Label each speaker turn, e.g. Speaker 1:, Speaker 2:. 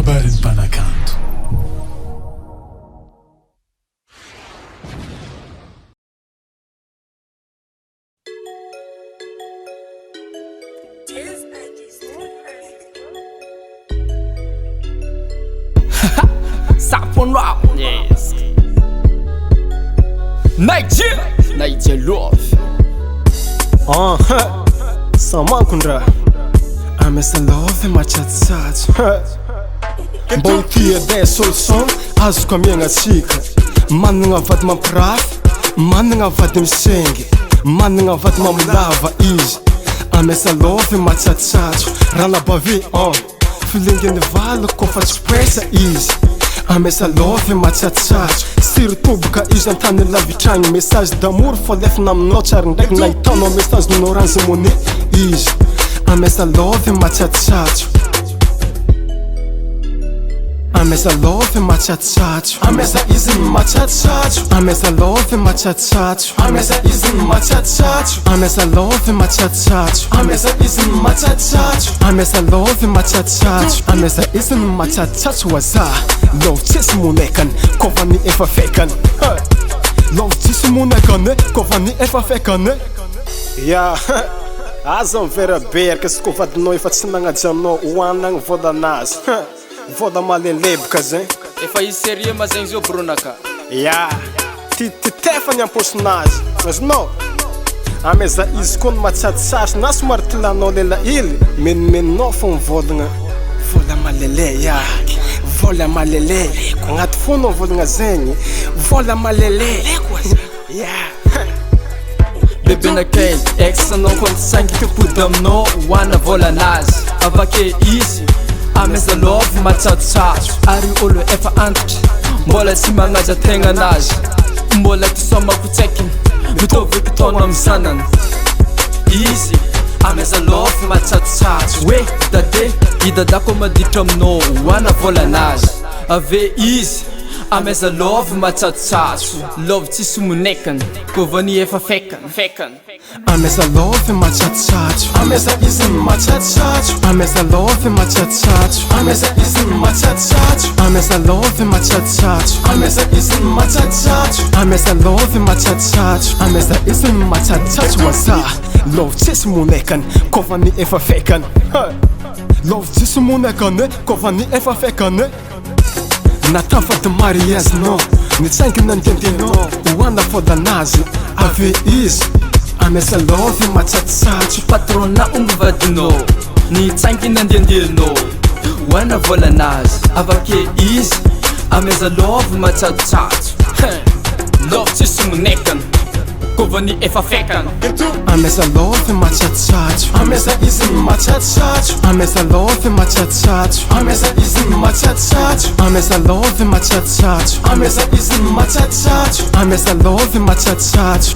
Speaker 1: Kabaron'ny MPANAKANTO.
Speaker 2: Saponrap, yes. NAIJAH love.
Speaker 3: Samankundra amesa love Matsatsotsatso. Mba tia day solution azoko amiagnatsika. Managna vady mampirafy, managna vady misengy, managna vady mamolava izy. Amesa love Matsatsotsatso. Rana bavy filengeny vala kofa tsy presa izy. Amesa love Matsatsotsatso. Siritoboka izy antany lavitragny. Message d'amour falefina aminao tsary ndraiky nahitanao message ninao Orange Money izy. Amesa love Matsatsotsatso. Amesa love Matsatsotsatso. Amesa izy Matsatsotsatso. Amesa love Matsatsotsatso. Amesa izy Matsatsotsatso. Amesa love Matsatsotsatso. Amesa izy Matsatsotsatso. Amesa love Matsatsotsatso. Amesa izy Matsatsotsatso waza. Love tsisy monekany kofa ny efa fekany. Love tsisy monekany kofa ny efa fekany. Ya aza mivera beraka sy kofa vadinao efa tsy nagnajanao hoanagny volanazy. Vola maleleboka zay.
Speaker 2: Efa izy sérieux ma zegny zio bronaka.
Speaker 3: Ya titefany amposinazy azonao. Ameza izy koa ny Matsatsotsatso na somary tilanao lela ily menomeninao fô mivolagna vola malele ya. Vola malele agnaty fonao volagna zegny vola malele ya.
Speaker 2: Bebe nakay ex anao konty sangy tepody aminao hoana volanazy. Avake izy amesa love Matsatsotsatso. Ary olo efa antitra mbola tsy magnaja tegna anazy. Mbola tisomako tsaikiny mitovy kitaona amin'ny zanany izy. Amesa love Matsatsotsatso. We dade idadako maditra aminao hoana volanazy. Ave izy amesa love Matsatsotsatso. Love tsisy monekany kovany efa fekany.
Speaker 3: Amesa love Matsatsotsatso. Amesa izy Matsatsotsatso. Amesa love Matsatsotsatso. Amesa izy Matsatsotsatso. Amesa love Matsatsotsatso. Amesa izy Matsatsotsatso. Amesa love Matsatsotsatso. Amesa izy Matsatsotsatso waza. Love tsisy monekany kofa ny efa fekany. Love tsisy monekany kofa ny efa fekany. Natafady mariage no nitsaingina nitentenao hoana volanazy. Ave izy amesa love Matsatsotsatso.
Speaker 2: Patrona omby vadinao nitsaingina andiandianao hoana volanazy. Avake izy amesa love Matsatsotsatso. Love tsisy monekany kovany efa fekany.
Speaker 3: Amesa love Matsatsotsatso. Amesa izy Matsatsotsatso. Amesa love Matsatsotsatso. Amesa izy Matsatsotsatso. Amesa love Matsatsotsatso. Amesa izy Matsatsotsatso. Amesa love Matsatsotsatso.